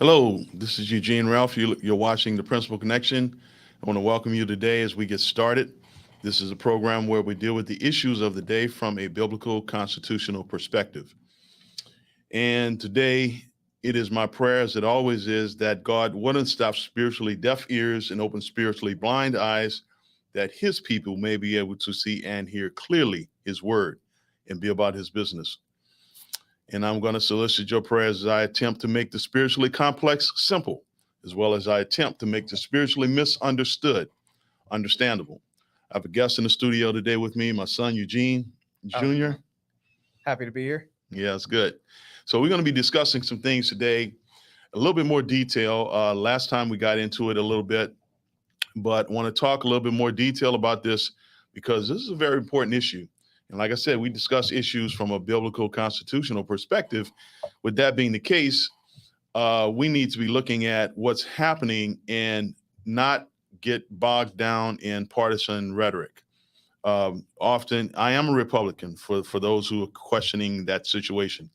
Hello, this is Eugene Ralph. You're watching The Principal Connection. I want to welcome you today as we get started. This is a program where we deal with the issues of the day from a biblical constitutional perspective. And today, it is my prayer, as it always is, that God wouldn't stop spiritually deaf ears and open spiritually blind eyes, that his people may be able to see and hear clearly his word and be about his business. And I'm going to solicit your prayers as I attempt to make the spiritually complex simple, as well as I attempt to make the spiritually misunderstood understandable. I have a guest in the studio today with me, my son Eugene Jr. Happy to be here. Yeah, it's good. So we're going to be discussing some things today, a little bit more detail. Last time we got into it a little bit, but want to talk a little bit more detail about this because this is a very important issue. And like I said, we discuss issues from a biblical constitutional perspective. With that being the case, we need to be looking at what's happening and not get bogged down in partisan rhetoric. Often, I am a Republican for those who are questioning that situation,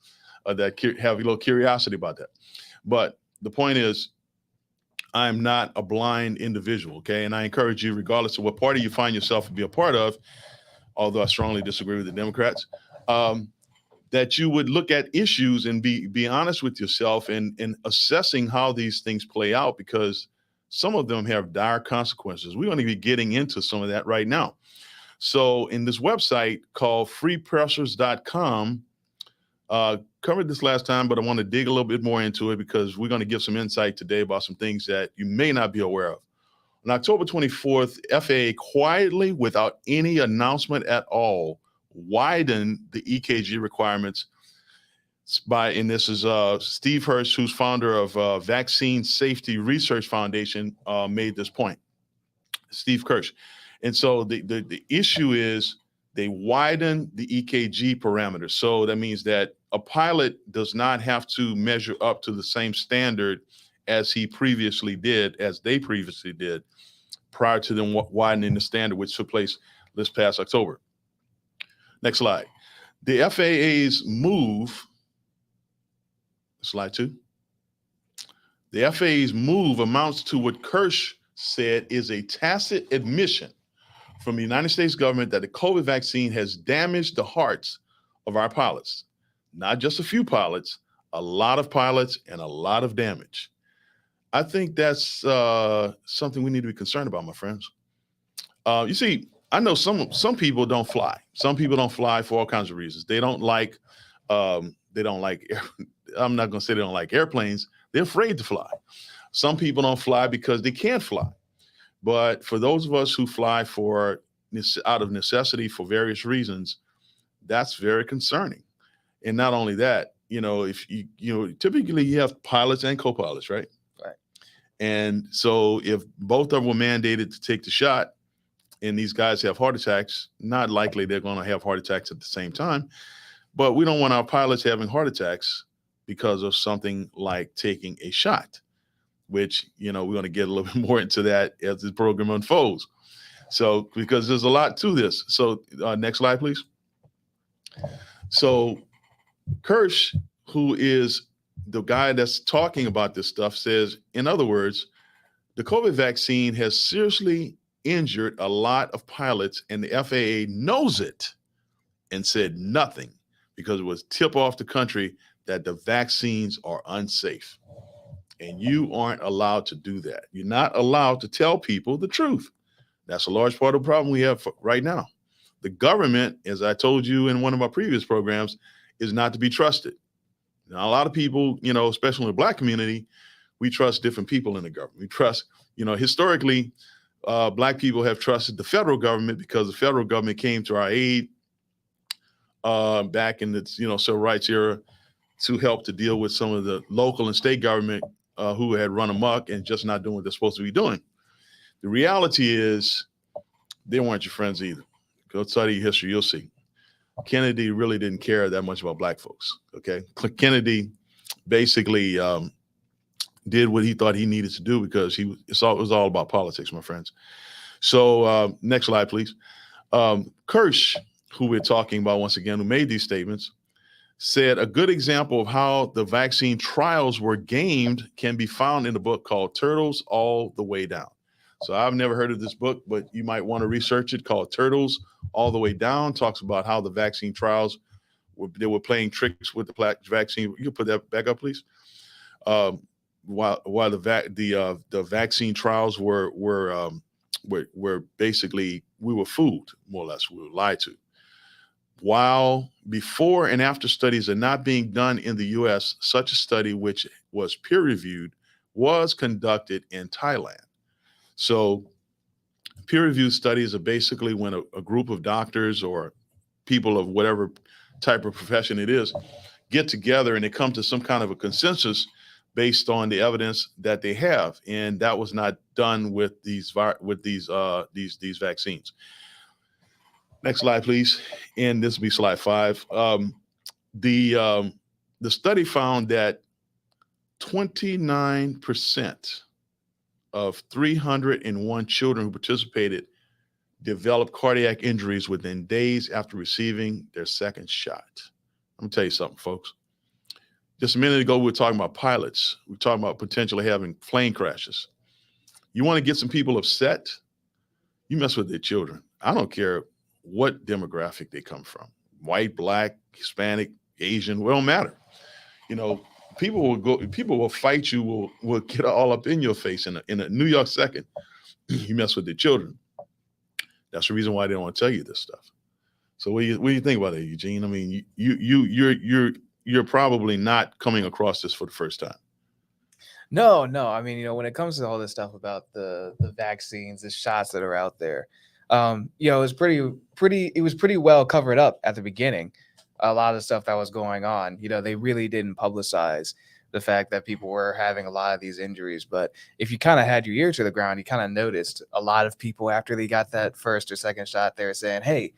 that have a little curiosity about that. But the point is, I'm not a blind individual, okay? And I encourage you, regardless of what party you find yourself to be a part of, although I strongly disagree with the Democrats, that you would look at issues and be honest with yourself in assessing how these things play out, because some of them have dire consequences. We're going to be getting into some of that right now. So in this website called freepressers.com, covered this last time, but I want to dig a little bit more into it because we're going to give some insight today about some things that you may not be aware of. On October 24th, FAA quietly, without any announcement at all, widened the EKG requirements and this is Steve Hirsch, who's founder of Vaccine Safety Research Foundation, made this point. Steve Kirsch. And so the issue is they widen the EKG parameters. So that means that a pilot does not have to measure up to the same standard as they previously did, prior to them widening the standard, which took place this past October. Next slide. The FAA's move, slide 2. The FAA's move amounts to what Kirsch said is a tacit admission from the United States government that the COVID vaccine has damaged the hearts of our pilots. Not just a few pilots, a lot of pilots, and a lot of damage. I think that's something we need to be concerned about, my friends. You see, I know some people don't fly. Some people don't fly for all kinds of reasons. They don't like. I'm not going to say they don't like airplanes. They're afraid to fly. Some people don't fly because they can't fly. But for those of us who fly out of necessity for various reasons, that's very concerning. And not only that, if typically you have pilots and co-pilots, right? Right. And so if both of them were mandated to take the shot and these guys have heart attacks, not likely they're going to have heart attacks at the same time. But we don't want our pilots having heart attacks because of something like taking a shot, which, we're going to get a little bit more into that as the program unfolds. So, because there's a lot to this. So next slide, please. So Kirsch, who is the guy that's talking about this stuff, says, in other words, the COVID vaccine has seriously injured a lot of pilots, and the FAA knows it and said nothing because it was tip off the country that the vaccines are unsafe. And you aren't allowed to do that. You're not allowed to tell people the truth. That's a large part of the problem we have right now. The government, as I told you in one of my previous programs, is not to be trusted. Now, a lot of people, especially in the Black community, we trust different people in the government. We trust, historically, Black people have trusted the federal government because the federal government came to our aid back in the, civil rights era to help to deal with some of the local and state government who had run amok and just not doing what they're supposed to be doing. The reality is they weren't your friends either. Go study history, you'll see. Kennedy really didn't care that much about Black folks, okay? Kennedy basically did what he thought he needed to do because it was all about politics, my friends. So next slide, please. Kirsch, who we're talking about once again, who made these statements, said a good example of how the vaccine trials were gamed can be found in a book called Turtles All the Way Down. So I've never heard of this book, but you might want to research it, called Turtles All the Way Down. Talks about how the vaccine trials they were playing tricks with the vaccine. You can put that back up, please. While the vaccine trials were basically, we were fooled, more or less, we were lied to. While before and after studies are not being done in the US, such a study, which was peer reviewed, was conducted in Thailand. So peer reviewed studies are basically when a group of doctors or people of whatever type of profession it is get together and they come to some kind of a consensus based on the evidence that they have, and that was not done with these vaccines. Next slide, please. And this will be slide 5. The study found that 29% of 301 children who participated developed cardiac injuries within days after receiving their second shot. Let me tell you something, folks. Just a minute ago, we were talking about pilots. We were talking about potentially having plane crashes. You want to get some people upset? You mess with their children. I don't care what demographic they come from. White, black, Hispanic, Asian, well, it don't matter. You know, people will fight you, will get all up in your face in a New York second. You mess with their children. That's the reason why they don't want to tell you this stuff. So what do you think about that, Eugene? I mean, you're probably not coming across this for the first time. No. I mean, when it comes to all this stuff about the vaccines, the shots that are out there, it was pretty well covered up at the beginning. A lot of the stuff that was going on, they really didn't publicize the fact that people were having a lot of these injuries. But if you kind of had your ear to the ground, you kind of noticed a lot of people after they got that first or second shot, they're saying, hey,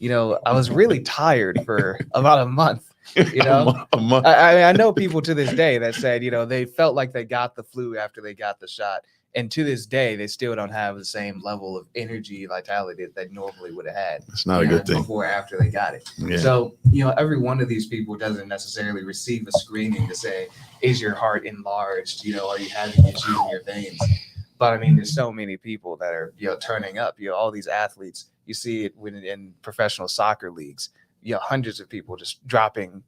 I was really tired for about a month. A month. I know people to this day that said, they felt like they got the flu after they got the shot. And to this day, they still don't have the same level of energy, vitality that they normally would have had. It's not a good thing. Before or after they got it. Yeah. So, every one of these people doesn't necessarily receive a screening to say, is your heart enlarged? Are you having issues in your veins? But I mean, there's so many people that are, turning up, all these athletes. You see it in professional soccer leagues, hundreds of people just dropping,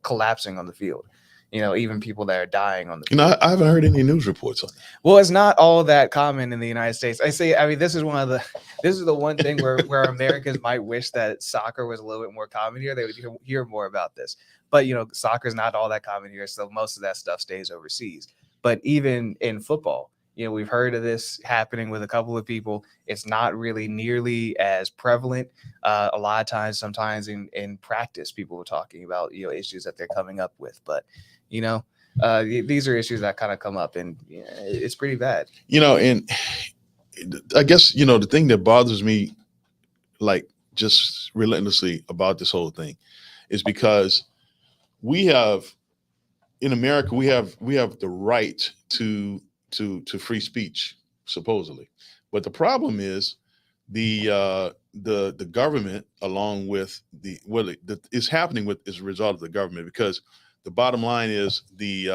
collapsing on the field. Even people that are dying on the field. I haven't heard any news reports on it. Well, it's not all that common in the United States. This is the one thing where Americans might wish that soccer was a little bit more common here. They would hear more about this. But, soccer is not all that common here. So most of that stuff stays overseas. But even in football, we've heard of this happening with a couple of people. It's not really nearly as prevalent. A lot of times, sometimes in practice, people are talking about, issues that they're coming up with. But, these are issues that kind of come up, and it's pretty bad. And I guess, the thing that bothers me, like, just relentlessly about this whole thing is because in America, we have the right to free speech, supposedly. But the problem is the government, along with is happening with as a result of the government, because the bottom line is the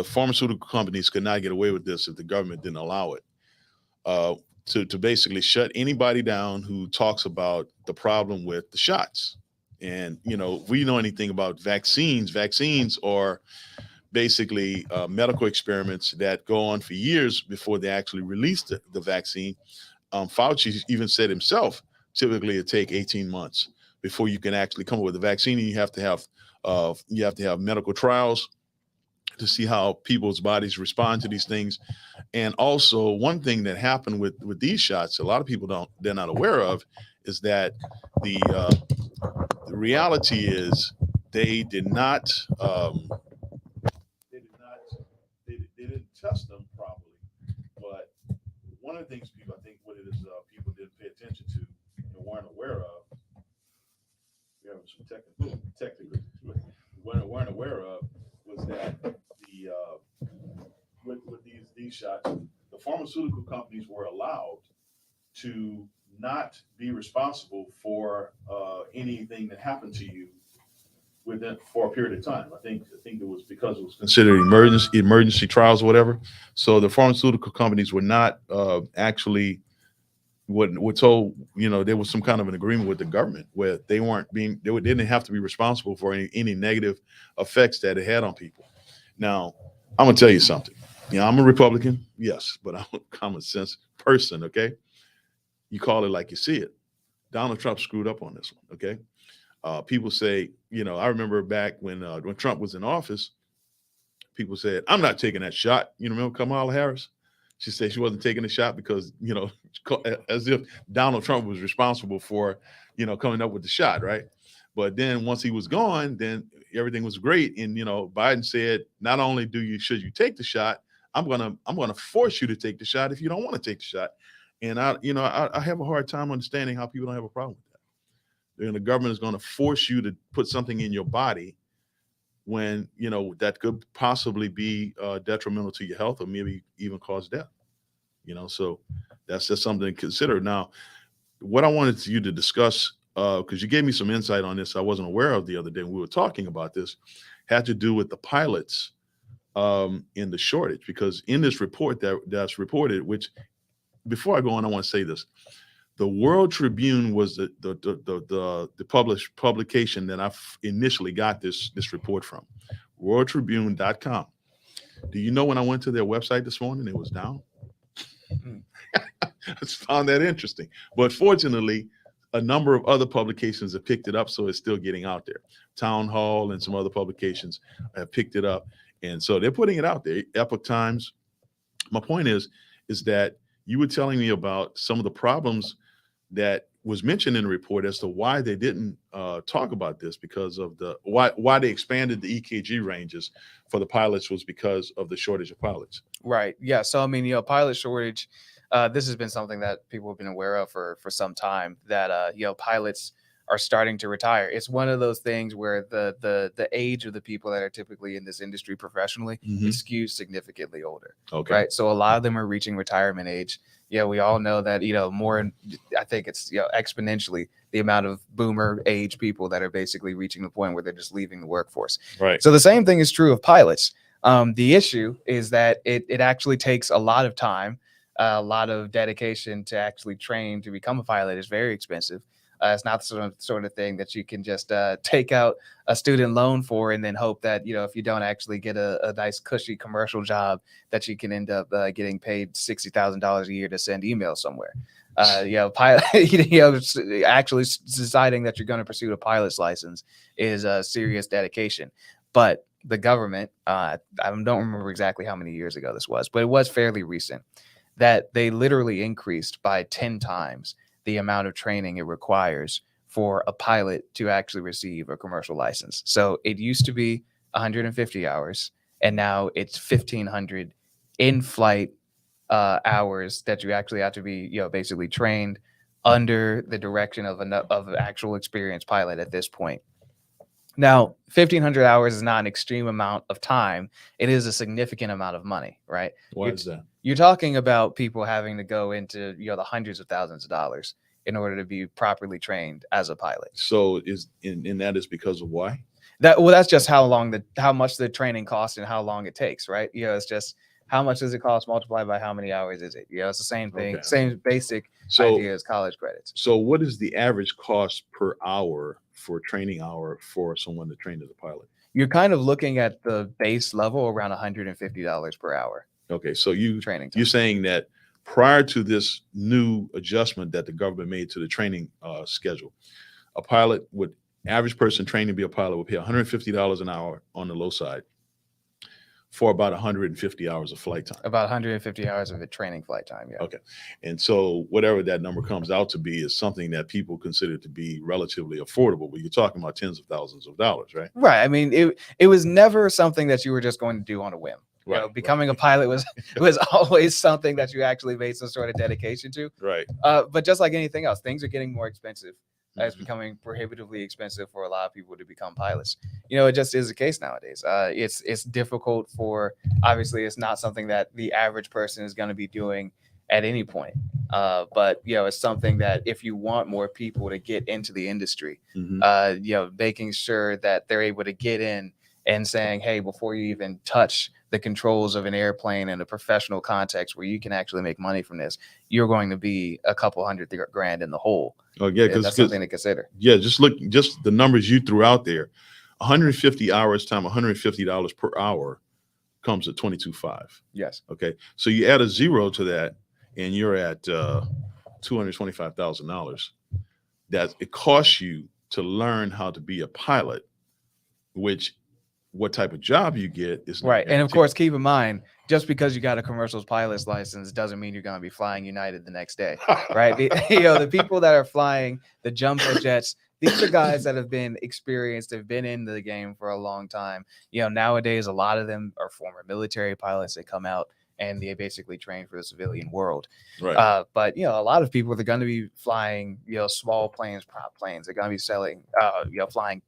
pharmaceutical companies could not get away with this if the government didn't allow it, to basically shut anybody down who talks about the problem with the shots. And, if we know anything about vaccines are basically medical experiments that go on for years before they actually release the vaccine. Fauci even said himself, typically it take 18 months before you can actually come up with a vaccine. And you have to have medical trials to see how people's bodies respond to these things. And also, one thing that happened with these shots, a lot of people they're not aware of, is that the reality is they didn't test them properly. But one of the things people didn't pay attention to and weren't aware of, we have some technical weren't aware of, was that with these shots, the pharmaceutical companies were allowed to not be responsible for anything that happened to you within for a period of time. I think it was because it was considered emergency trials or whatever. So the pharmaceutical companies were not actually what were told. There was some kind of an agreement with the government where they didn't have to be responsible for any negative effects that it had on people. Now, I'm gonna tell you something. I'm a Republican, yes, but I'm a common sense person. Okay, you call it like you see it. Donald Trump screwed up on this one. Okay, people say, I remember back when Trump was in office, people said, "I'm not taking that shot." Remember Kamala Harris? She said she wasn't taking the shot because, as if Donald Trump was responsible for, coming up with the shot, right? But then once he was gone, then everything was great. And Biden said, not only should you take the shot, I'm gonna force you to take the shot if you don't want to take the shot. And I have a hard time understanding how people don't have a problem with that. And the government is going to force you to put something in your body when that could possibly be detrimental to your health or maybe even cause death. So that's just something to consider. Now, what I wanted you to discuss, because you gave me some insight on this I wasn't aware of the other day when we were talking about this, had to do with the pilots in the shortage. Because in this report that's reported, which before I go on, I want to say this: the World Tribune was the published publication that I initially got this report from, worldtribune.com. Do you know when I went to their website this morning, it was down? I just found that interesting. But fortunately, a number of other publications have picked it up, so it's still getting out there. Town Hall and some other publications have picked it up, and so they're putting it out there. Epoch Times. My point is that you were telling me about some of the problems that was mentioned in the report as to why they didn't talk about this, because of why they expanded the EKG ranges for the pilots was because of the shortage of pilots. Right. Yeah. So, I mean, pilot shortage, this has been something that people have been aware of for some time, that, pilots are starting to retire. It's one of those things where the age of the people that are typically in this industry professionally is skewed significantly older. Okay. Right. So a lot of them are reaching retirement age. Yeah, we all know that, I think it's, exponentially the amount of boomer age people that are basically reaching the point where they're just leaving the workforce. Right. So the same thing is true of pilots. The issue is that it actually takes a lot of time, a lot of dedication to actually train to become a pilot. Is very expensive. It's not the sort of thing that you can just take out a student loan for and then hope that, if you don't actually get a nice cushy commercial job, that you can end up getting paid $60,000 a year to send emails somewhere. Pilot, actually deciding that you're going to pursue a pilot's license is a serious dedication. But the government, I don't remember exactly how many years ago this was, but it was fairly recent, that they literally increased by 10 times the amount of training it requires for a pilot to actually receive a commercial license. So it used to be 150 hours, and now it's 1,500 in-flight hours that you actually have to be, basically trained under the direction of an actual experienced pilot at this point. Now, 1,500 hours is not an extreme amount of time. It is a significant amount of money, right? Why is that? You're talking about people having to go into, the hundreds of thousands of dollars in order to be properly trained as a pilot. So that is because of why? That's just how much the training costs and how long it takes, right? It's just how much does it cost multiplied by how many hours is it? It's the same thing, Okay. same basic idea as college credits. So what is the average cost per hour for training hour for someone to train as a pilot? You're kind of looking at the base level around $150 per hour. Okay, so you're Training time. saying that prior to this new adjustment that the government made to the training schedule, a pilot would average person training to be a pilot would pay $150 an hour on the low side for about 150 hours of flight time. About 150 hours of training flight time, yeah. Okay. And so whatever that number comes out to be is something that people consider to be relatively affordable, but you're talking about tens of thousands of dollars, right? Right. I mean, it was never something that you were just going to do on a whim. Right. Becoming a pilot was always something that you actually made some sort of dedication to. Right. But just like anything else, things are getting more expensive. It's Mhm. becoming prohibitively expensive for a lot of people to become pilots. It just is the case nowadays. It's difficult obviously it's not something that the average person is going to be doing at any point. But it's something that if you want more people to get into the industry, making sure that they're able to get in and saying, hey, before you even touch the controls of an airplane in a professional context where you can actually make money from this, you're going to be a couple $100,000 in the hole. Oh yeah, because that's something to consider. Yeah, just the numbers you threw out there. 150 hours times $150 per hour comes at 22.5. Yes. Okay, so you add a zero to that, and you're at $225,000. That it costs you to learn how to be a pilot, which what type of job you get is right. And of course, keep in mind, just because you got a commercial pilot's license doesn't mean you're going to be flying United the next day, right? The people that are flying the jumbo jets, these are guys that have been experienced, have been in the game for a long time. Nowadays, a lot of them are former military pilots. They come out and they basically train for the civilian world. Right. But a lot of people, they're going to be flying, small planes, prop planes. They're going to be selling, flying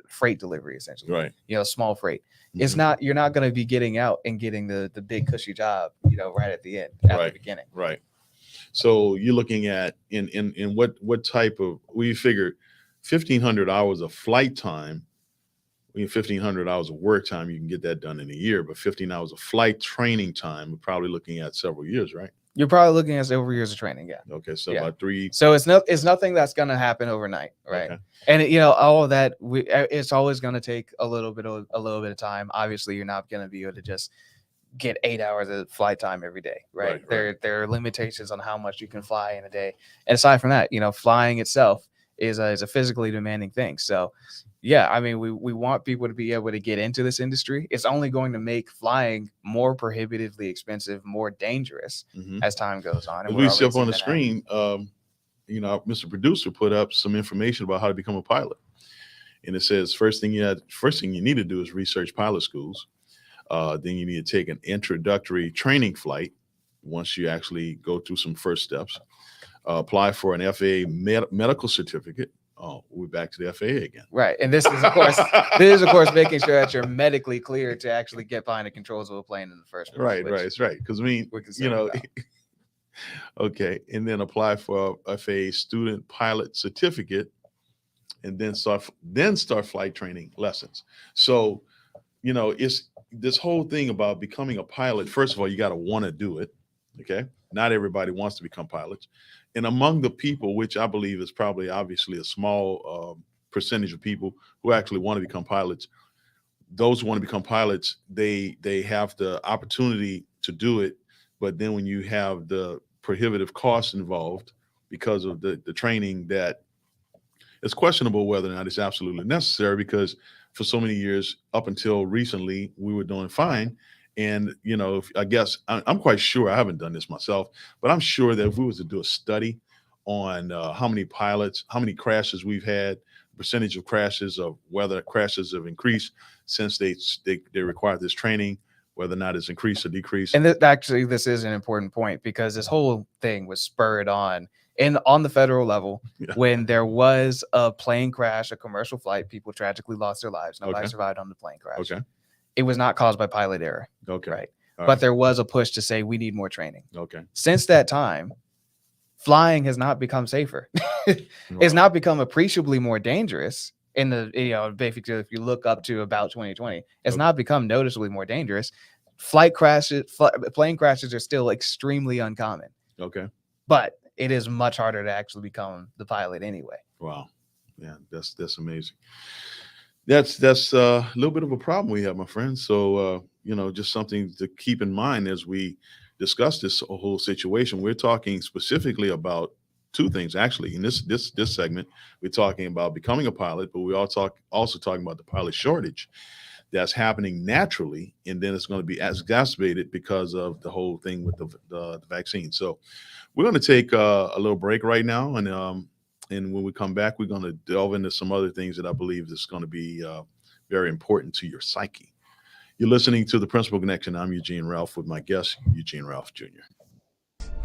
freight delivery, essentially. Right. Small freight. Mm-hmm. It's not, you're not going to be getting out and getting the big cushy job, right at the end, at the beginning. Right. So you're looking at in what type of, we figure 1,500 hours of flight time. 1,500 hours of work time, you can get that done in a year, but 15 hours of flight training time, we're probably looking at several years, right? You're probably looking at several years of training, yeah. Okay, so about 3. So it's nothing that's going to happen overnight, right? Okay. And all of that, it's always going to take a little bit of time. Obviously, you're not going to be able to just get 8 hours of flight time every day, right? There are limitations on how much you can fly in a day. And aside from that, flying itself is a physically demanding thing. So yeah, I mean, we want people to be able to get into this industry. It's only going to make flying more prohibitively expensive, more dangerous as time goes on. And we see up on the screen, Mr. Producer put up some information about how to become a pilot. And it says, first thing you need to do is research pilot schools. Then you need to take an introductory training flight once you actually go through some first steps. Apply for an FAA medical certificate. Oh, we're back to the FAA again. Right. And this is, of course, making sure that you're medically cleared to actually get behind the controls of a plane in the first place. Right. It's right. Because okay. And then apply for a FAA student pilot certificate and then start flight training lessons. So, it's this whole thing about becoming a pilot. First of all, you got to want to do it. Okay. Not everybody wants to become pilots. And among the people, which I believe is probably obviously a small percentage of people who actually want to become pilots, those who want to become pilots, they have the opportunity to do it. But then when you have the prohibitive costs involved because of the training, that it's questionable whether or not it's absolutely necessary, because for so many years, up until recently, we were doing fine. And, I guess I'm quite sure, I haven't done this myself, but I'm sure that if we was to do a study on how many crashes we've had, percentage of crashes, of whether crashes have increased since they require this training, whether or not it's increased or decreased. And this is an important point, because this whole thing was spurred on the federal level when there was a plane crash, a commercial flight. People tragically lost their lives. Nobody survived on the plane crash. Okay. It was not caused by pilot error. Okay. Right. But there was a push to say we need more training. Okay. Since that time, flying has not become safer. It's not become appreciably more dangerous in the, basically, if you look up to about 2020, it's not become noticeably more dangerous. Plane crashes are still extremely uncommon. Okay. But it is much harder to actually become the pilot anyway. Wow. Yeah, that's amazing. That's a little bit of a problem we have, my friend. So, just something to keep in mind as we discuss this whole situation. We're talking specifically about two things, actually. In this segment, we're talking about becoming a pilot, but we also talking about the pilot shortage that's happening naturally, and then it's going to be exacerbated because of the whole thing with the vaccine. So we're going to take a little break right now, and when we come back, we're going to delve into some other things that I believe is going to be very important to your psyche. You're listening to The Principal Connection. I'm Eugene Ralph with my guest, Eugene Ralph Jr.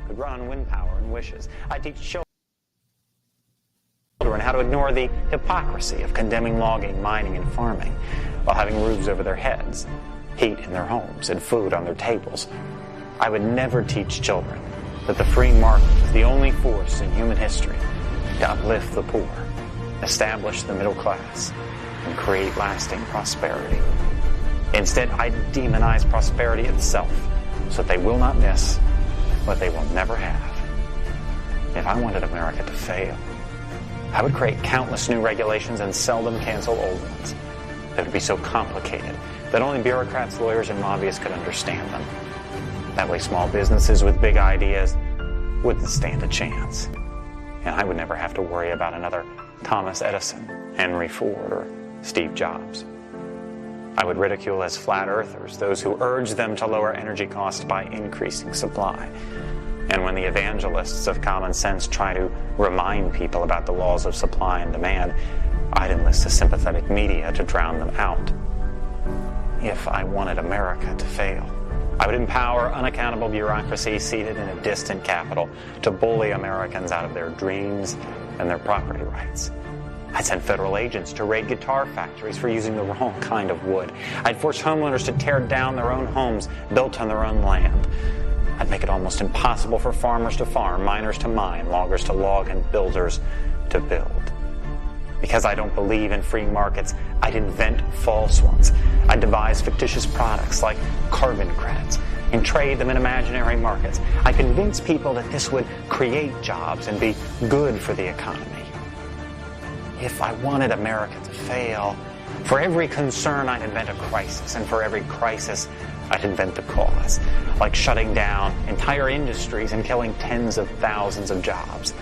Could run wind power and wishes. I teach children how to ignore the hypocrisy of condemning logging, mining, and farming while having roofs over their heads, heat in their homes, and food on their tables. I would never teach children that the free market is the only force in human history to uplift the poor, establish the middle class, and create lasting prosperity. Instead, I demonize prosperity itself so that they will not miss what they will never have. If I wanted America to fail, I would create countless new regulations and seldom cancel old ones that would be so complicated that only bureaucrats, lawyers, and lobbyists could understand them. That way small businesses with big ideas wouldn't stand a chance. And I would never have to worry about another Thomas Edison, Henry Ford, or Steve Jobs. I would ridicule as flat earthers those who urge them to lower energy costs by increasing supply. And when the evangelists of common sense try to remind people about the laws of supply and demand, I'd enlist the sympathetic media to drown them out. If I wanted America to fail, I would empower unaccountable bureaucracy seated in a distant capital to bully Americans out of their dreams and their property rights. I'd send federal agents to raid guitar factories for using the wrong kind of wood. I'd force homeowners to tear down their own homes built on their own land. I'd make it almost impossible for farmers to farm, miners to mine, loggers to log, and builders to build. Because I don't believe in free markets, I'd invent false ones. I'd devise fictitious products like carbon credits and trade them in imaginary markets. I convince people that this would create jobs and be good for the economy. If I wanted America to fail, for every concern I'd invent a crisis, and for every crisis I'd invent the cause, like shutting down entire industries and killing tens of thousands of jobs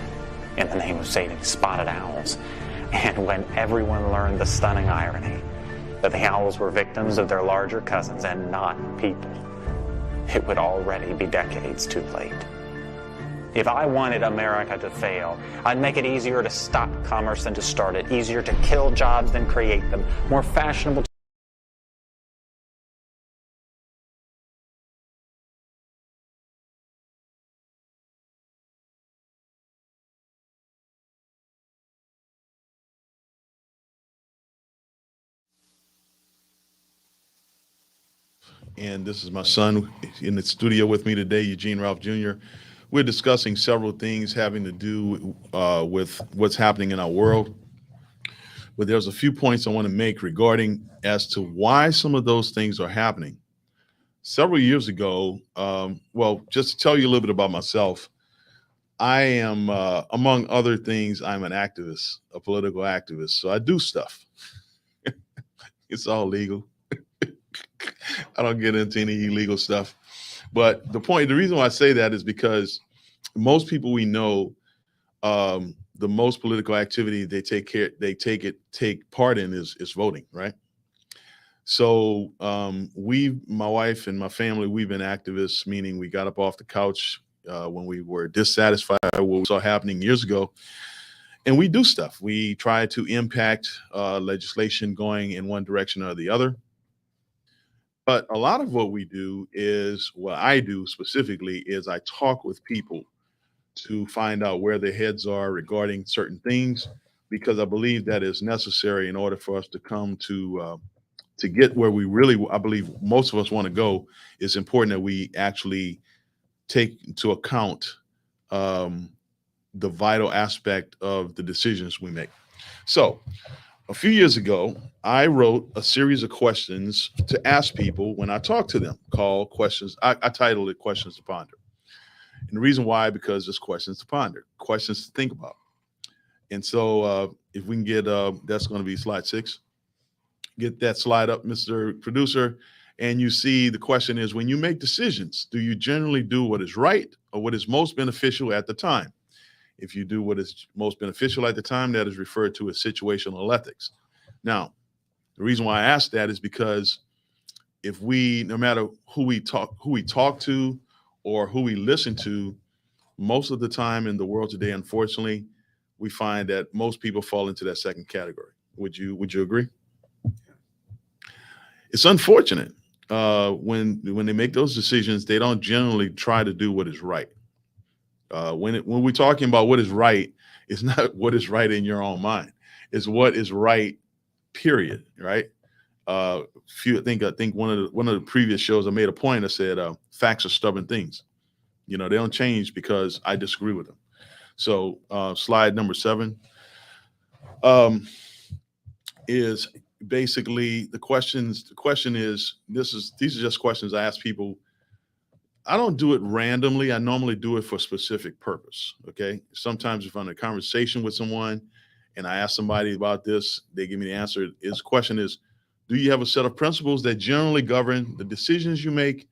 in the name of saving spotted owls. And when everyone learned the stunning irony that the owls were victims of their larger cousins and not people, it would already be decades too late. If I wanted America to fail, I'd make it easier to stop commerce than to start it, easier to kill jobs than create them, more fashionable And this is my son in the studio with me today, Eugene Ralph Jr. We're discussing several things having to do with what's happening in our world. But there's a few points I want to make regarding as to why some of those things are happening. Several years ago, well, just to tell you a little bit about myself, I am, among other things, I'm an activist, a political activist. So I do stuff. It's all legal. I don't get into any illegal stuff. But the reason why I say that is because most people we know, the most political activity they take part in is voting, right? So my wife and my family, we've been activists, meaning we got up off the couch when we were dissatisfied with what we saw happening years ago. And we do stuff. We try to impact legislation going in one direction or the other. But a lot of what we do is, what I do specifically is I talk with people to find out where their heads are regarding certain things, because I believe that is necessary in order for us to come to get where we really, I believe most of us want to go. It's important that we actually take into account the vital aspect of the decisions we make. So a few years ago, I wrote a series of questions to ask people when I talk to them, called questions. I titled it Questions to Ponder. And the reason why, because it's questions to ponder, questions to think about. And so if we can get, that's going to be slide 6. Get that slide up, Mr. Producer. And you see the question is, when you make decisions, do you generally do what is right or what is most beneficial at the time? If you do what is most beneficial at the time, that is referred to as situational ethics. Now, the reason why I ask that is because if we, no matter who we talk to or who we listen to, most of the time in the world today, unfortunately, we find that most people fall into that second category. Would you agree? It's unfortunate when they make those decisions, they don't generally try to do what is right. When we're talking about what is right, it's not what is right in your own mind. It's what is right, period. Right? I think one of the previous shows I made a point. I said facts are stubborn things. They don't change because I disagree with them. So slide number 7 is basically the questions. The question is, these are just questions I ask people. I don't do it randomly. I normally do it for a specific purpose. Okay. Sometimes if I'm in a conversation with someone and I ask somebody about this, they give me the answer. His question is, do you have a set of principles that generally govern the decisions you make?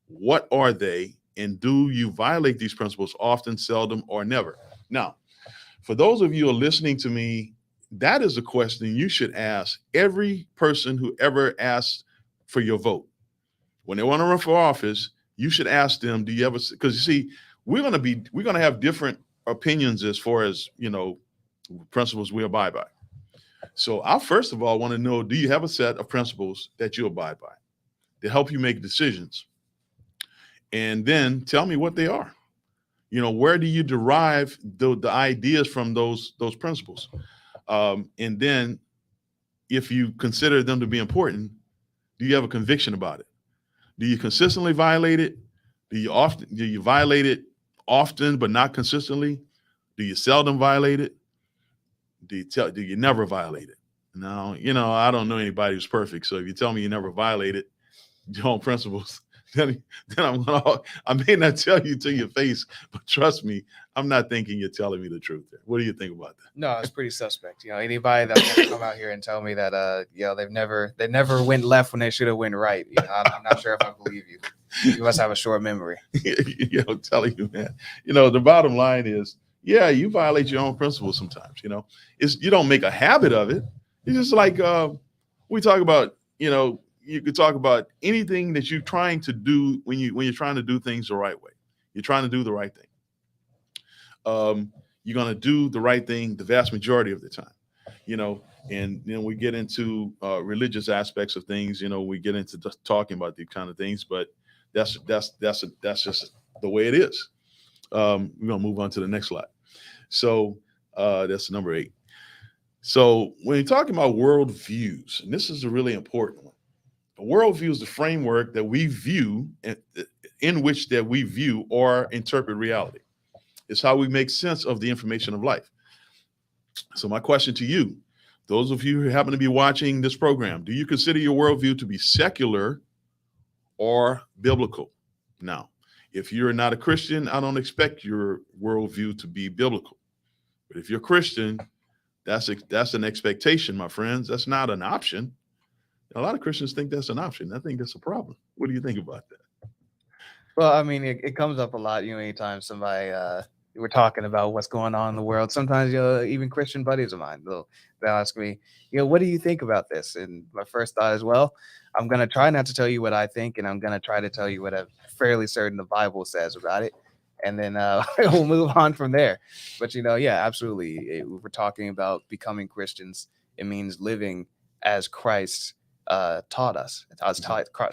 What are they? And do you violate these principles often, seldom, or never? Now, for those of you who are listening to me, that is a question you should ask every person who ever asks for your vote. When they want to run for office, you should ask them, do you ever, because you see, we're going to have different opinions as far as, principles we abide by. So I first of all want to know, do you have a set of principles that you abide by to help you make decisions? And then tell me what they are. Where do you derive the ideas from those principles? And then if you consider them to be important, do you have a conviction about it? Do you consistently violate it? Do you violate it often but not consistently? Do you seldom violate it? Do you never violate it? Now, I don't know anybody who's perfect. So if you tell me you never violate your own principles, then I may not tell you to your face, but trust me, I'm not thinking you're telling me the truth there. What do you think about that? No, it's pretty suspect. Anybody that wants to come out here and tell me that they never went left when they should have went right. I'm not sure if I believe you. You must have a short memory. I'm telling you, man. The bottom line is, yeah, you violate your own principles sometimes. You don't make a habit of it. It's just like we talk about. You could talk about anything that you're trying to do when you're trying to do things the right way. You're trying to do the right thing. You're going to do the right thing the vast majority of the time, and then we get into religious aspects of things. We get into just talking about these kind of things, but that's just the way it is. We're going to move on to the next slide. So that's number 8. So when you're talking about worldviews, and this is a really important one. A worldview is the framework that we view, in which that we view or interpret reality. It's how we make sense of the information of life. So my question to you, those of you who happen to be watching this program, do you consider your worldview to be secular or biblical? Now, if you're not a Christian, I don't expect your worldview to be biblical. But if you're a Christian, that's an expectation, my friends. That's not an option. A lot of Christians think that's an option. I think that's a problem. What do you think about that? Well, I mean, it comes up a lot, anytime somebody we're talking about what's going on in the world. Sometimes, even Christian buddies of mine, they'll ask me, what do you think about this? And my first thought is, well, I'm going to try not to tell you what I think, and I'm going to try to tell you what I'm fairly certain the Bible says about it. And then we'll move on from there. But, yeah, absolutely. We're talking about becoming Christians. It means living as Christ taught us.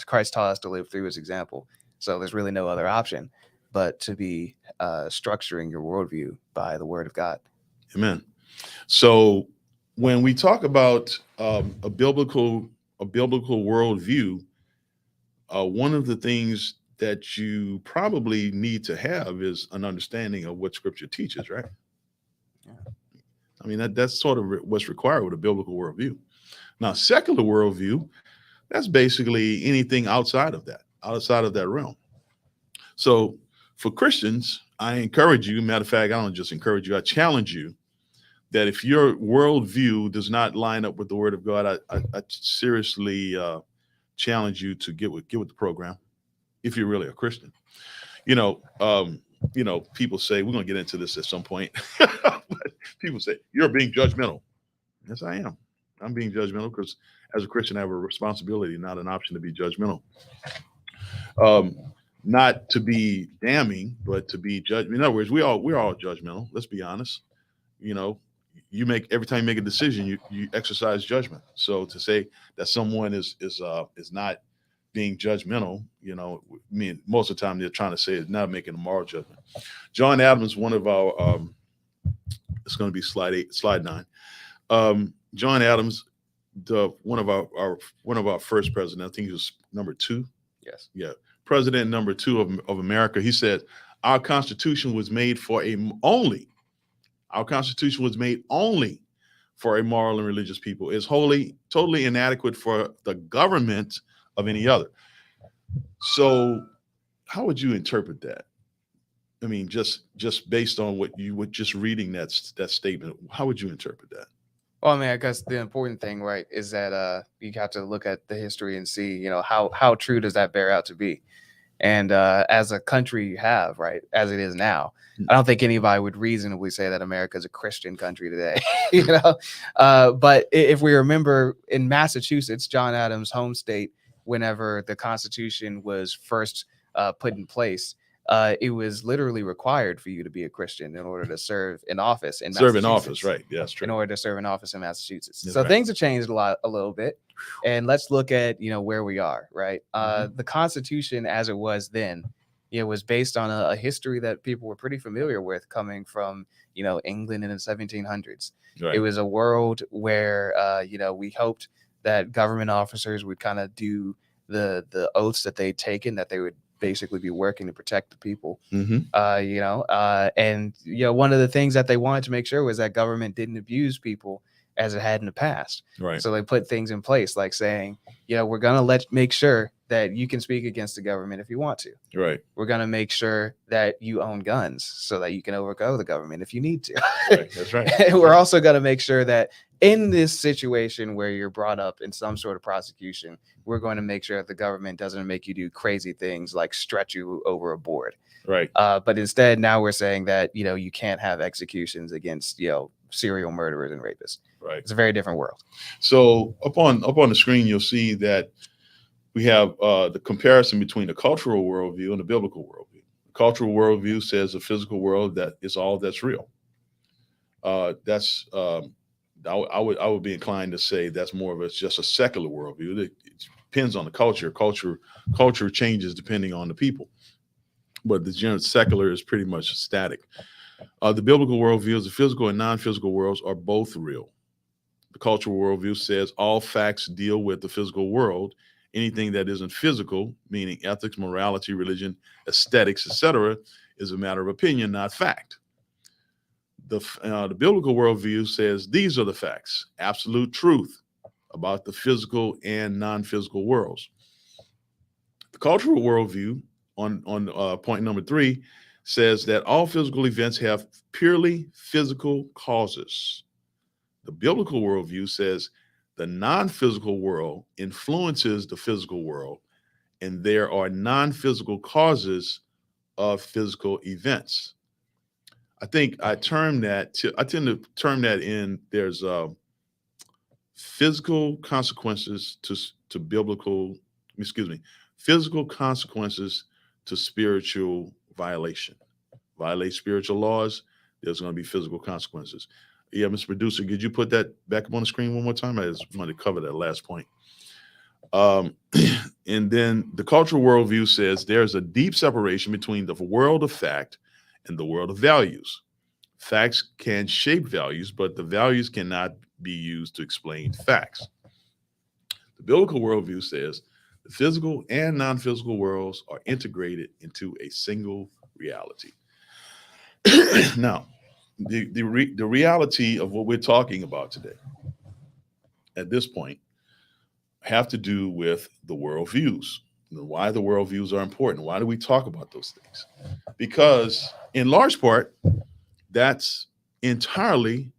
Christ taught us to live through his example. So there's really no other option but to be structuring your worldview by the word of God. Amen. So when we talk about a biblical worldview, one of the things that you probably need to have is an understanding of what Scripture teaches, right? Yeah. I mean, that's sort of what's required with a biblical worldview. Now, secular worldview, that's basically anything outside of that realm. So for Christians, I encourage you, matter of fact, I don't just encourage you, I challenge you that if your worldview does not line up with the word of God, I seriously challenge you to get with the program if you're really a Christian. People say, we're going to get into this at some point, but people say, you're being judgmental. Yes, I am. I'm being judgmental because as a Christian, I have a responsibility, not an option to be judgmental. Not to be damning, but to be judgmental. In other words, we're all judgmental. Let's be honest. Every time you make a decision, you exercise judgment. So to say that someone is not being judgmental, most of the time they're trying to say it's not making a moral judgment. John Adams, one of our, it's going to be slide 9. John Adams, one of our first president, I think he was number 2. Yes. Yeah. President number 2 of America. He said, Our Constitution was made for only. Our Constitution was made only for a moral and religious people. It's wholly, totally inadequate for the government of any other. So, how would you interpret that? I mean, just based on what you were just reading that statement, how would you interpret that? Well, I mean, I guess the important thing, right, is that you have to look at the history and see, how true does that bear out to be? And as a country you have, right, as it is now, I don't think anybody would reasonably say that America is a Christian country today, But if we remember in Massachusetts, John Adams' home state, whenever the Constitution was first put in place, it was literally required for you to be a Christian in order to serve in office in Serve in office, Massachusetts. right? Yeah, that's true. In order to serve in office in Massachusetts. That's So right. things have changed a little bit. And let's look at, where we are, right? Mhm. The Constitution as it was then, was based on a history that people were pretty familiar with coming from, England in the 1700s. Right. It was a world where, we hoped that government officers would kind of do the oaths that they'd taken, that they would basically be working to protect the people. Mhm. And one of the things that they wanted to make sure was that government didn't abuse people as it had in the past. Right. So they put things in place like saying, we're going to make sure that you can speak against the government if you want to. Right. We're going to make sure that you own guns so that you can overthrow the government if you need to. Right. That's right. And we're also going to make sure that in this situation where you're brought up in some sort of prosecution, we're going to make sure that the government doesn't make you do crazy things like stretch you over a board. Right. But instead, now we're saying that, you can't have executions against, serial murderers and rapists. Right. It's a very different world. So up on the screen, you'll see that we have the comparison between the cultural worldview and the biblical worldview. The cultural worldview says a physical world that is all that's real. I would be inclined to say that's more of just a secular worldview. It depends on the culture. Culture changes depending on the people, but the general secular is pretty much static. The biblical worldview is the physical and non-physical worlds are both real. The cultural worldview says all facts deal with the physical world. Anything that isn't physical, meaning ethics, morality, religion, aesthetics, etc., is a matter of opinion, not fact. The biblical worldview says these are the facts, absolute truth about the physical and non-physical worlds. The cultural worldview on point number 3 says that all physical events have purely physical causes. The biblical worldview says the non-physical world influences the physical world, and there are non-physical causes of physical events. I think I tend to term that in there's physical consequences to biblical, physical consequences to spiritual violation. Violate spiritual laws, there's going to be physical consequences. Yeah, Mr. Producer, could you put that back up on the screen one more time? I just wanted to cover that last point. And then the cultural worldview says there's a deep separation between the world of fact and the world of values. Facts can shape values, but the values cannot be used to explain facts. The biblical worldview says the physical and non-physical worlds are integrated into a single reality. Now, the reality of what we're talking about today at this point have to do with the worldviews. Why the worldviews are important. Why do we talk about those things? Because in large part, that's entirely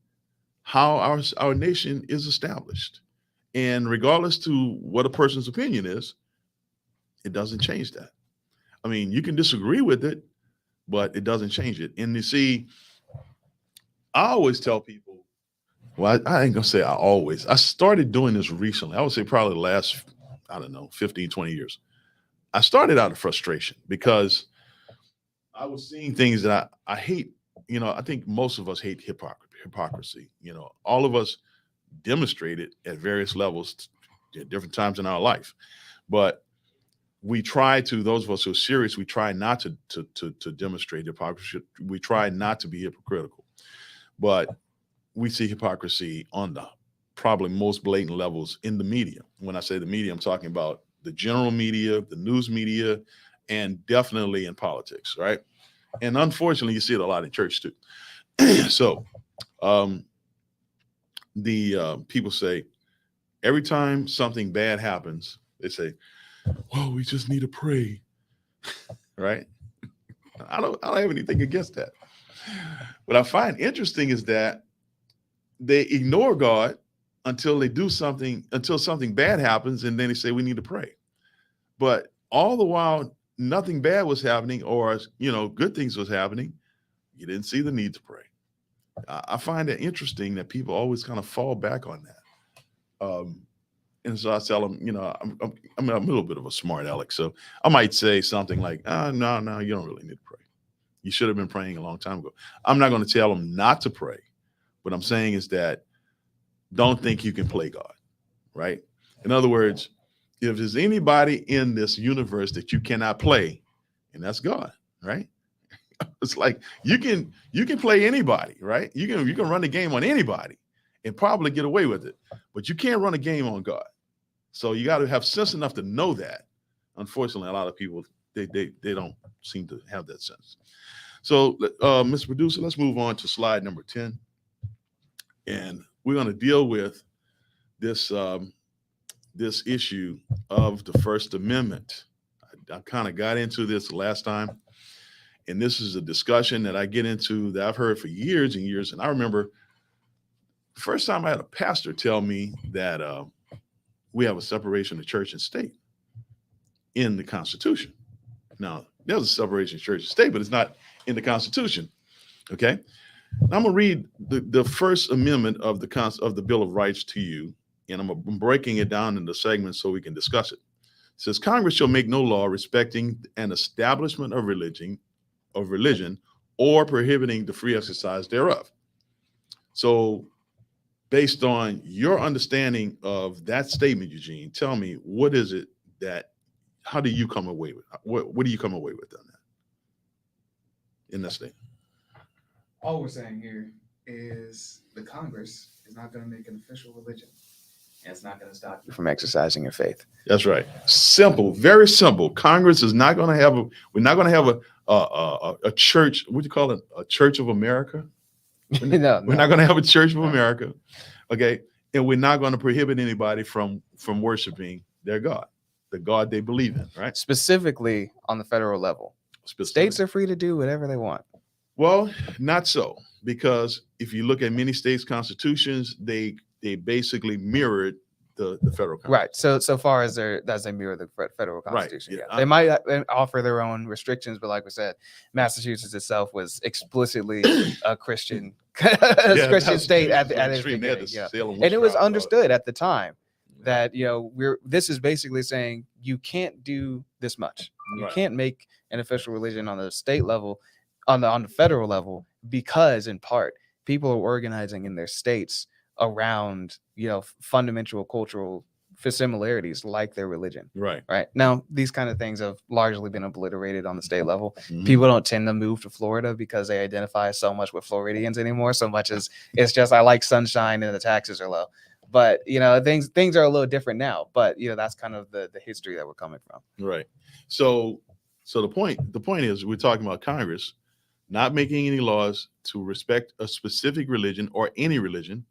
how our nation is established. And regardless to what a person's opinion is, it doesn't change that. I mean, you can disagree with it, but it doesn't change it. And you see, I always tell people, well, I ain't gonna say I started doing this recently. I would say probably the last, 15, 20 years. I started out of frustration because I was seeing things that I hate. I think most of us hate hypocrisy. All of us demonstrate it at various levels at different times in our life. But we try to, those of us who are serious, we try not to demonstrate hypocrisy. We try not to be hypocritical. But we see hypocrisy on the probably most blatant levels in the media. When I say the media, I'm talking about the general media, the news media, and definitely in politics, right? And unfortunately, you see it a lot in church too. So the people say every time something bad happens, they say, well, we just need to pray. Right? I don't have anything against that. What I find interesting is that they ignore God until they do something, until something bad happens, and then they say we need to pray. But all the while, nothing bad was happening, or good things was happening. You didn't see the need to pray. I find it interesting that people always kind of fall back on that. And so I tell them, I'm a little bit of a smart aleck, so I might say something like, no, you don't really need to pray. You should have been praying a long time ago. I'm not going to tell them not to pray. What I'm saying is that don't think you can play God, right? In other words, if there's anybody in this universe that you cannot play, and that's God, right? It's like you can play anybody, right? You can run a game on anybody and probably get away with it, but you can't run a game on God. So you got to have sense enough to know that. Unfortunately, a lot of people they don't seem to have that sense. So, Mr. Producer, let's move on to slide number 10, and we're going to deal with this this issue of the First Amendment. I kind of got into this last time, and this is a discussion that I get into that I've heard for years and years. And I remember the first time I had a pastor tell me that we have a separation of church and state in the Constitution. Now, there's a separation of church and state, but it's not in the Constitution. Okay, now I'm gonna read the First Amendment of the Bill of Rights to you, and I'm breaking it down into segments so we can discuss it. It says Congress shall make no law respecting an establishment of religion or prohibiting the free exercise thereof. So based on your understanding of that statement, Eugene, tell me, what is it how do you come away with? What do you come away with on that? In that statement? All we're saying here is the Congress is not going to make an official religion, and it's not going to stop you from exercising your faith. That's right. Simple, very simple. Congress is not going to have we're not going to have a church. What do you call it? A Church of America? We're not going to have a Church of America. Okay. And we're not going to prohibit anybody from worshiping their God, the God they believe in, right? Specifically on the federal level. States are free to do whatever they want. Well, not so, because if you look at many states' constitutions, they basically mirrored the federal Constitution. Right. So far as they mirror the federal Constitution. Right. Yeah. They might offer their own restrictions, but like we said, Massachusetts itself was explicitly a Christian Christian state at its beginning. Yeah. And it was understood at the time that this is basically saying you can't do this much. You can't make an official religion on the state level, on the federal level, because in part people are organizing in their states around fundamental cultural similarities like their religion. Right now, these kind of things have largely been obliterated on the state level. Mm-hmm. People don't tend to move to Florida because they identify so much with Floridians anymore, so much as it's just I like sunshine and the taxes are low. But things are a little different now. But that's kind of the history that we're coming from. Right. So the point is, we're talking about Congress not making any laws to respect a specific religion or any religion.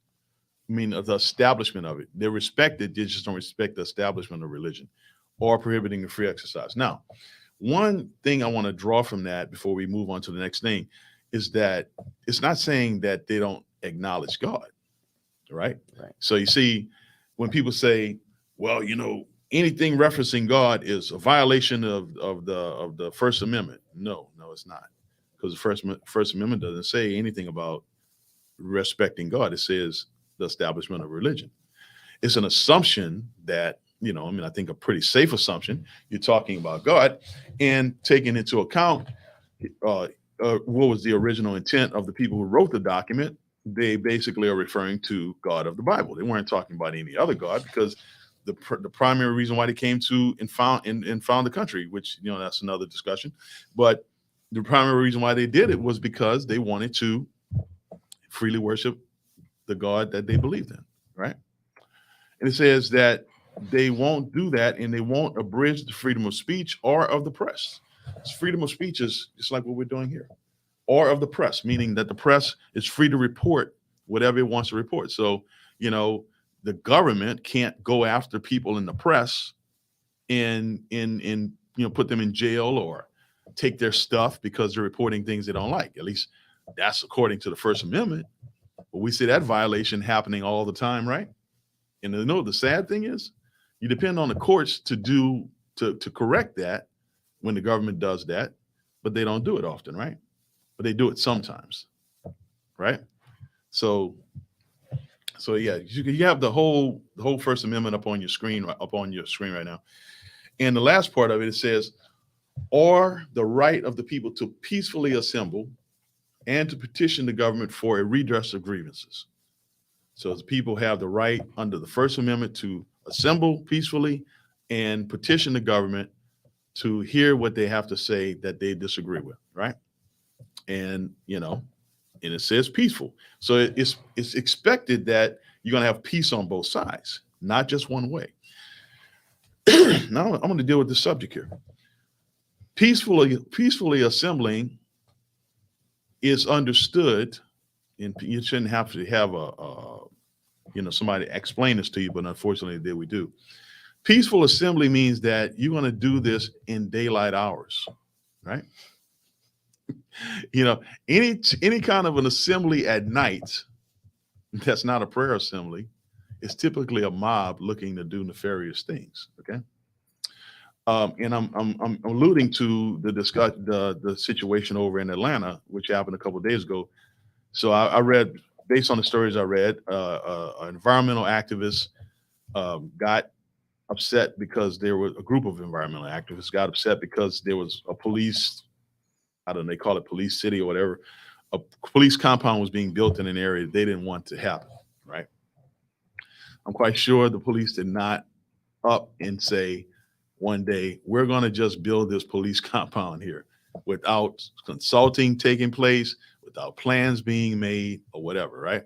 I mean, the establishment of it. They respect it. They just don't respect the establishment of religion or prohibiting the free exercise. Now, one thing I want to draw from that before we move on to the next thing is that it's not saying that they don't acknowledge God. Right. So you see, when people say, well, anything referencing God is a violation of the First Amendment. No, it's not. Because the First Amendment doesn't say anything about respecting God. It says the establishment of religion. It's an assumption that, I think a pretty safe assumption. You're talking about God and taking into account what was the original intent of the people who wrote the document. They basically are referring to God of the Bible. They weren't talking about any other God, because the primary reason why they came to and found the country, which, that's another discussion. But the primary reason why they did it was because they wanted to freely worship the God that they believed in, right? And it says that they won't do that, and they won't abridge the freedom of speech or of the press. Freedom of speech is just like what we're doing here, or of the press, meaning that the press is free to report whatever it wants to report. So, the government can't go after people in the press and put them in jail or take their stuff because they're reporting things they don't like. At least that's according to the First Amendment. But we see that violation happening all the time, right? And the sad thing is, you depend on the courts to correct that when the government does that, but they don't do it often, right? But they do it sometimes, right? So yeah, you have the whole First Amendment up on your screen right now. And the last part of it says, or the right of the people to peacefully assemble and to petition the government for a redress of grievances. So the people have the right under the First Amendment to assemble peacefully and petition the government to hear what they have to say that they disagree with, right? And and it says peaceful. So it's expected that you're going to have peace on both sides, not just one way. Now I'm going to deal with this subject here. Peacefully assembling is understood, and you shouldn't have to have somebody explain this to you, but unfortunately, there we do. Peaceful assembly means that you're going to do this in daylight hours, right? Any kind of an assembly at night that's not a prayer assembly is typically a mob looking to do nefarious things. Okay, and I'm alluding to the situation over in Atlanta, which happened a couple of days ago. So I read, based on the stories I read, an environmental activist got upset because there was a group of environmental activists got upset because there was a police, I don't know, they call it police city or whatever. A police compound was being built in an area they didn't want to happen, right? I'm quite sure the police did not up and say one day, we're going to just build this police compound here without consulting taking place, without plans being made or whatever, right?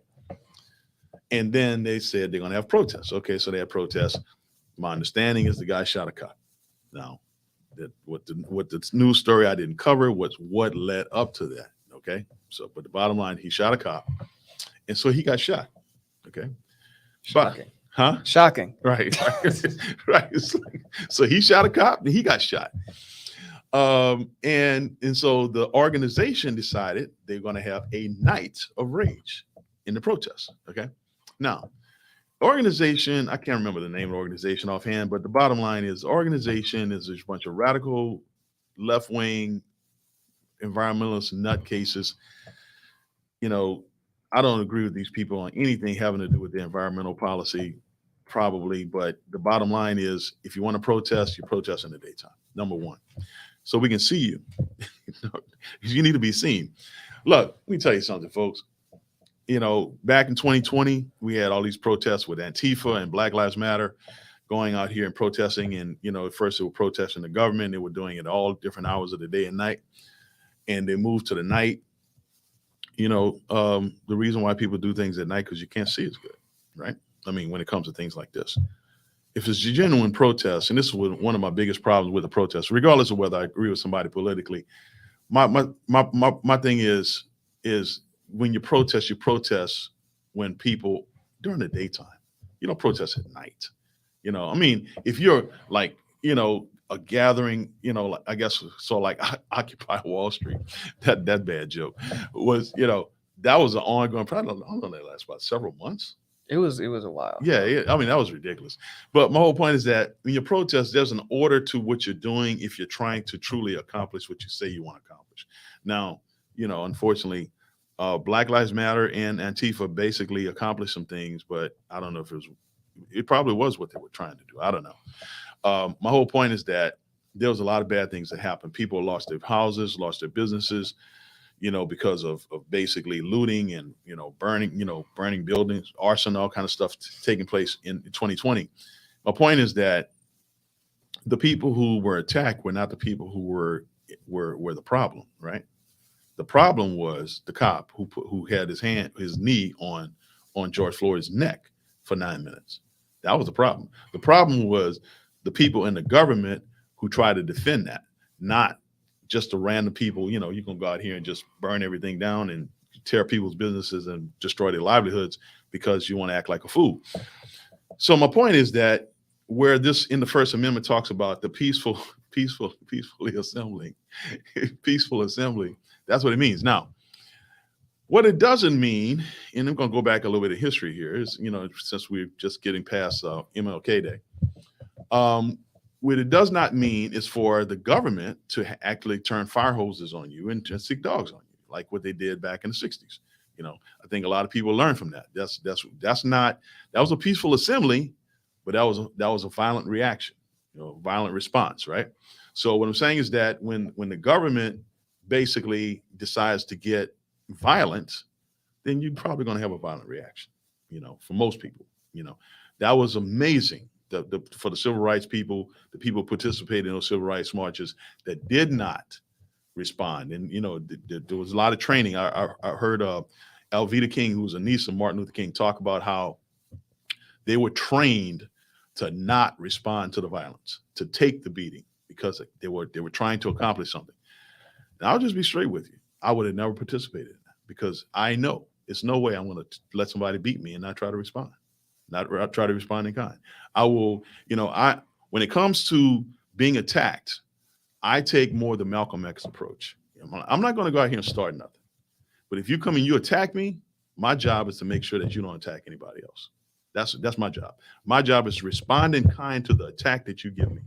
And then they said they're going to have protests. Okay, so they had protests. My understanding is the guy shot a cop. Now, what the news story I didn't cover was what led up to that. Okay, so but the bottom line, he shot a cop, and so he got shot. Okay, Shocking. Huh? Shocking. Right. Right. So he shot a cop and he got shot. And so the organization decided they're going to have a night of rage in the protest. Okay. Now, organization, I can't remember the name of the organization offhand, but the bottom line is the organization is a bunch of radical left-wing environmentalist nutcases. I don't agree with these people on anything having to do with the environmental policy, probably, but the bottom line is if you want to protest, you protest in the daytime, number one. So we can see you. You need to be seen. Look, let me tell you something, folks. Back in 2020, we had all these protests with Antifa and Black Lives Matter going out here and protesting. And, at first they were protesting the government. They were doing it all different hours of the day and night. And they moved to the night. The reason why people do things at night, because you can't see as good, right? I mean, when it comes to things like this, if it's a genuine protest, and this is one of my biggest problems with the protest, regardless of whether I agree with somebody politically, my thing is when you protest when people during the daytime. You don't protest at night. I mean, if you're like, a gathering, I guess so like Occupy Wall Street, that bad joke was, that was an ongoing problem. I don't know, that lasts about several months. It was a while. Yeah, I mean, that was ridiculous. But my whole point is that when you protest, there's an order to what you're doing if you're trying to truly accomplish what you say you want to accomplish. Now, unfortunately, Black Lives Matter and Antifa basically accomplished some things, but I don't know if it probably was what they were trying to do. I don't know. My whole point is that there was a lot of bad things that happened. People lost their houses, lost their businesses, because of basically looting and, burning buildings, arson, all kind of stuff taking place in 2020. My point is that the people who were attacked were not the people who were the problem, right? The problem was the cop who had his knee on George Floyd's neck for 9 minutes. That was the problem. The problem was the people in the government who tried to defend that, not just a random people, you can go out here and just burn everything down and tear people's businesses and destroy their livelihoods because you want to act like a fool. So my point is that where this in the First Amendment talks about the peacefully assembling, peaceful assembly, that's what it means. Now, what it doesn't mean, and I'm going to go back a little bit of history here, is, since we're just getting past MLK Day, what it does not mean is for the government to actually turn fire hoses on you and stick dogs on you, like what they did back in the 60s. I think a lot of people learn from that. That was a peaceful assembly, but that was a violent reaction, violent response, right? So what I'm saying is that when the government basically decides to get violent, then you're probably going to have a violent reaction, for most people. That was amazing. For the civil rights people, the people participating in those civil rights marches that did not respond. And, there was a lot of training. I heard Alveda King, who was a niece of Martin Luther King, talk about how they were trained to not respond to the violence, to take the beating, because they were trying to accomplish something. And I'll just be straight with you. I would have never participated in that, because I know it's no way I'm going to let somebody beat me and not try to respond. Not try to respond in kind. I will, when it comes to being attacked, I take more the Malcolm X approach. I'm not going to go out here and start nothing. But if you come and you attack me, my job is to make sure that you don't attack anybody else. That's my job. My job is to respond in kind to the attack that you give me.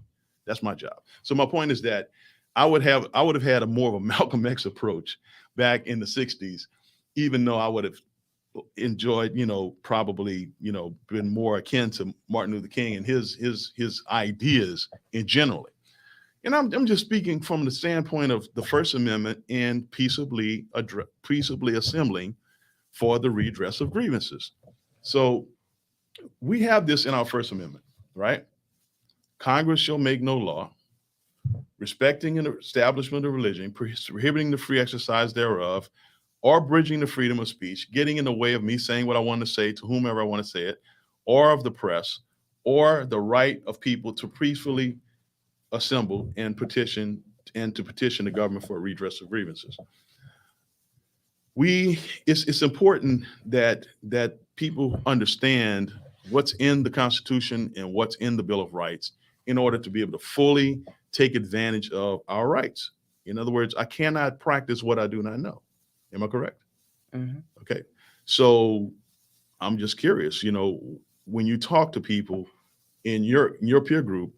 That's my job. So my point is that I would have had more of a Malcolm X approach back in the 60s, even though I would have enjoyed, probably, been more akin to Martin Luther King and his ideas in generally. And I'm just speaking from the standpoint of the First Amendment and peaceably assembling for the redress of grievances. So we have this in our First Amendment, right? Congress shall make no law respecting an establishment of religion, prohibiting the free exercise thereof, or abridging the freedom of speech, getting in the way of me saying what I want to say to whomever I want to say it, or of the press, or the right of people to peacefully assemble and petition the government for a redress of grievances. It's important that people understand what's in the Constitution and what's in the Bill of Rights in order to be able to fully take advantage of our rights. In other words, I cannot practice what I do not know. Am I correct? Mm-hmm. Okay. So I'm just curious, when you talk to people in your peer group,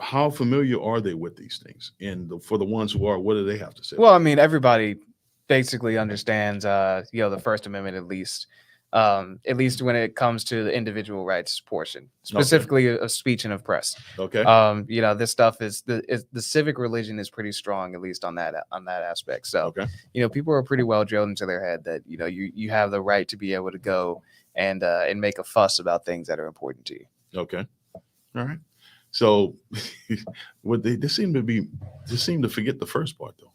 how familiar are they with these things? And for the ones who are, what do they have to say? Well, I mean, everybody basically understands, the First Amendment, at least when it comes to the individual rights portion, specifically of speech and of press. Okay. This stuff is the civic religion is pretty strong, at least on that aspect. So, Okay. People are pretty well drilled into their head that, you have the right to be able to go and make a fuss about things that are important to you. Okay. All right. So they seem to forget the first part, though.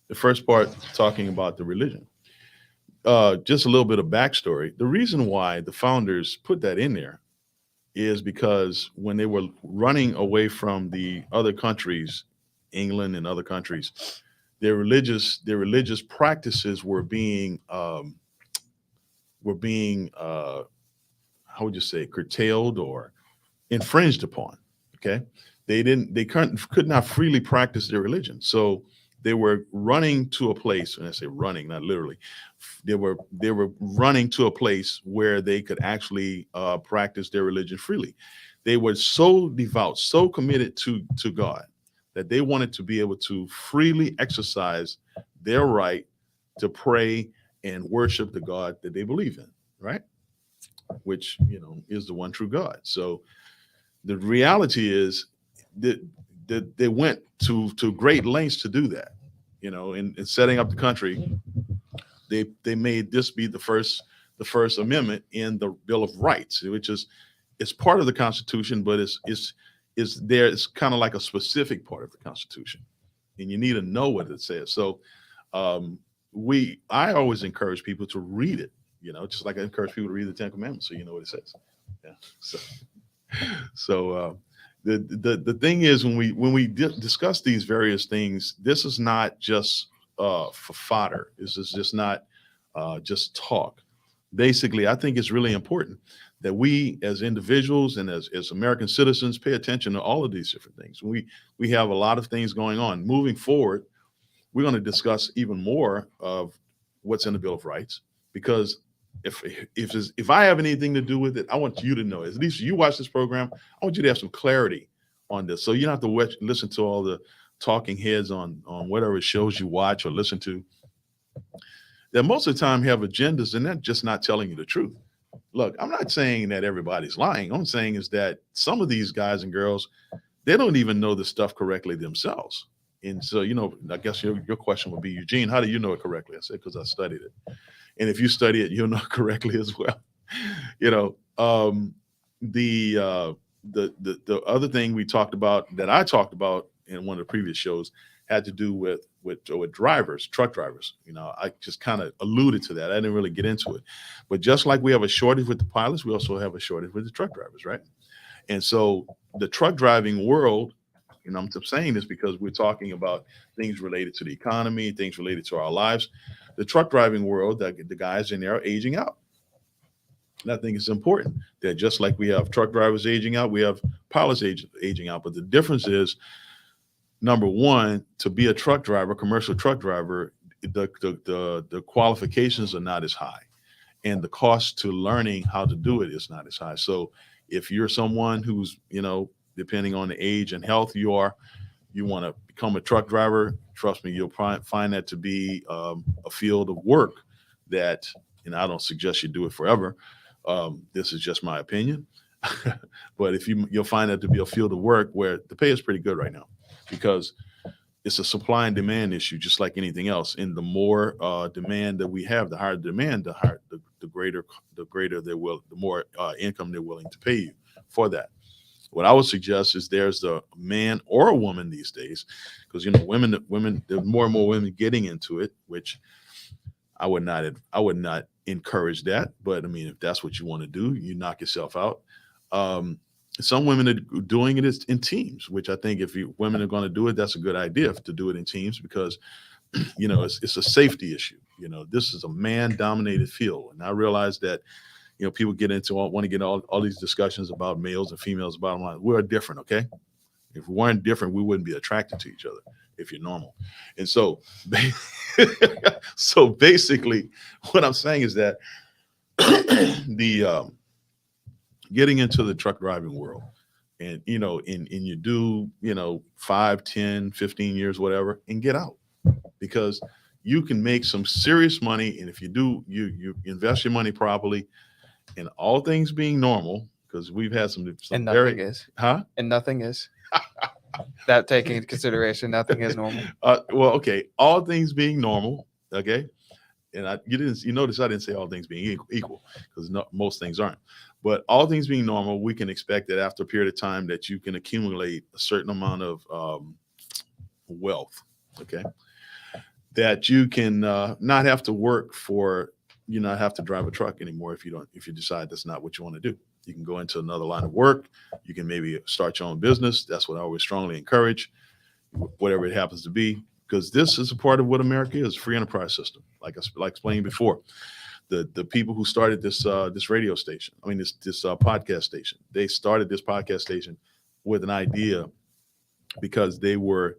The first part talking about the religion. Just a little bit of backstory. The reason why the founders put that in there is because when they were running away from the other countries, England and other countries, their religious practices were being how would you say, curtailed or infringed upon. Okay, they could not freely practice their religion, so they were running to a place, and I say running, not literally, they were running to a place where they could actually practice their religion freely. They were so devout, so committed to God, that they wanted to be able to freely exercise their right to pray and worship the God that they believe in, right? Which, is the one true God. So the reality is that they went to great lengths to do that. In setting up the country, they made this be the first amendment in the Bill of Rights, which is part of the Constitution, but it's kind of like a specific part of the Constitution, and you need to know what it says. So I always encourage people to read it, just like I encourage people to read the Ten Commandments, so you know what it says. Yeah. So the thing is, when we discuss these various things, this is not just for fodder. This is just not just talk. Basically, I think it's really important that we as individuals and as American citizens pay attention to all of these different things. We have a lot of things going on. Moving forward, we're going to discuss even more of what's in the Bill of Rights, because if I have anything to do with it, I want you to know. At least you watch this program, I want you to have some clarity on this, so you don't have to listen to all the talking heads on whatever shows you watch or listen to, that most of the time have agendas and they're just not telling you the truth. Look, I'm not saying that everybody's lying. I'm saying is that some of these guys and girls, they don't even know the stuff correctly themselves. And so, I guess your question would be, Eugene, how do you know it correctly? I said, because I studied it. And if you study it, you'll know it correctly as well. The other thing we talked about, that I talked about in one of the previous shows, had to do with drivers, truck drivers. I just kind of alluded to that. I didn't really get into it. But just like we have a shortage with the pilots, we also have a shortage with the truck drivers, right? And so the truck driving world, I'm saying this because we're talking about things related to the economy, things related to our lives. The truck driving world, the guys in there are aging out. And I think it's important that just like we have truck drivers aging out, we have pilots aging out. But the difference is, number one, to be a truck driver, commercial truck driver, the qualifications are not as high, and the cost to learning how to do it is not as high. So if you're someone who's, depending on the age and health you want to become a truck driver, trust me, you'll find that to be a field of work that, and I don't suggest you do it forever. This is just my opinion. But you'll find that to be a field of work where the pay is pretty good right now, because it's a supply and demand issue, just like anything else. And the more demand that we have, the higher demand, the greater the more income they're willing to pay you for that. What I would suggest is there's a man or a woman these days, because women, there's more and more women getting into it, which I would not encourage that. But I mean, if that's what you want to do, you knock yourself out. Some women are doing it in teams, which I think if women are going to do it, that's a good idea to do it in teams, because it's a safety issue. This is a man-dominated field, and I realize that people want to get all these discussions about males and females. Bottom line, we're different, okay? If we weren't different, we wouldn't be attracted to each other if you're normal. And so, so basically, what I'm saying is that the getting into the truck driving world, and you do 5, 10, 15 years, whatever, and get out, because you can make some serious money. And if you do, you invest your money properly, and all things being normal, because we've had some and nothing is. Huh? And nothing is. That taking into consideration, nothing is normal. Well, okay. All things being normal, okay. And you notice I didn't say all things being equal, because most things aren't. But all things being normal, we can expect that after a period of time that you can accumulate a certain amount of wealth, okay, that you can not have to work for. You not have to drive a truck anymore if you decide that's not what you want to do. You can go into another line of work. You can maybe start your own business. That's what I always strongly encourage, whatever it happens to be, because this is a part of what America is, free enterprise system. Like explained before, the people who started this radio station, this podcast station, they started this podcast station with an idea, because they were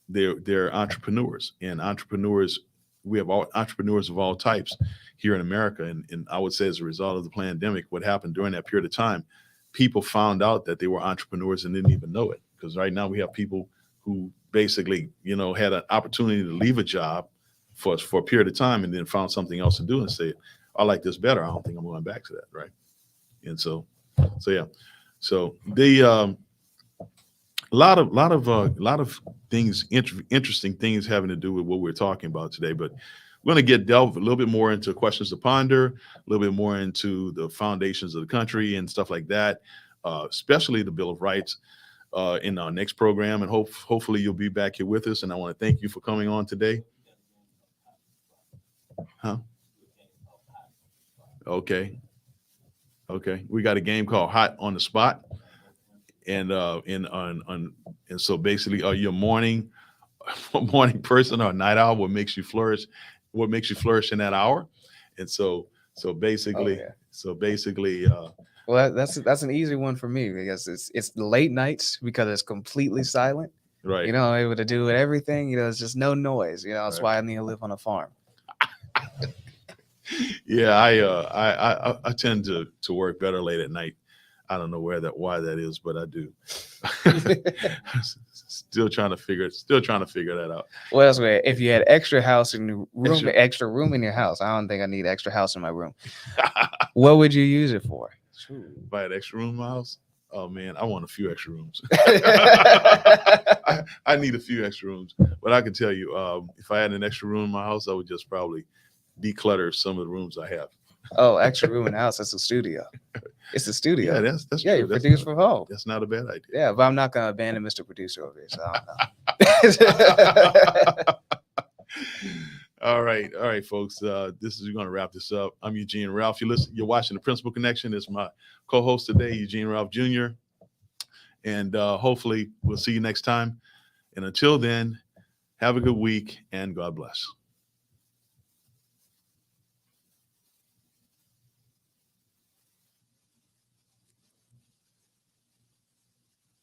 they're entrepreneurs, and entrepreneurs. We have entrepreneurs of all types here in America. And I would say, as a result of the pandemic, what happened during that period of time, people found out that they were entrepreneurs and didn't even know it. Because right now we have people who basically, had an opportunity to leave a job for a period of time and then found something else to do and say, I like this better. I don't think I'm going back to that. Right. And so yeah. So the a lot of things, interesting things having to do with what we're talking about today. But we're going to delve a little bit more into questions to ponder, a little bit more into the foundations of the country and stuff like that, especially the Bill of Rights in our next program. And hopefully you'll be back here with us. And I want to thank you for coming on today. Huh? Okay. We got a game called Hot on the Spot. and so basically, are you a morning person or a night owl? What makes you flourish? What makes you flourish in that hour? And so basically, yeah. Well, that's an easy one for me because it's the late nights because it's completely silent. right. You know, I'm able to do everything. You know, it's just no noise. You know, that's why I need to live on a farm. Yeah, I tend to work better late at night. I don't know why that is, but I do. Still trying to figure that out. Well, that's weird. If you had extra room in your house, I don't think I need extra house in my room. What would you use it for? If I had extra room in my house, oh man, I want a few extra rooms. I need a few extra rooms, but I can tell you, if I had an extra room in my house, I would just probably declutter some of the rooms I have. Oh, extra room in the house. That's a studio. It's a studio. Yeah, that's yeah. true. You produce from home. That's not a bad idea. Yeah, but I'm not gonna abandon Mr. Producer over here, so I don't know. All right, folks. We're going to wrap this up. I'm Eugene Ralph. You're watching the Principal Connection. It's my co-host today, Eugene Ralph Jr. And hopefully we'll see you next time. And until then, have a good week and God bless.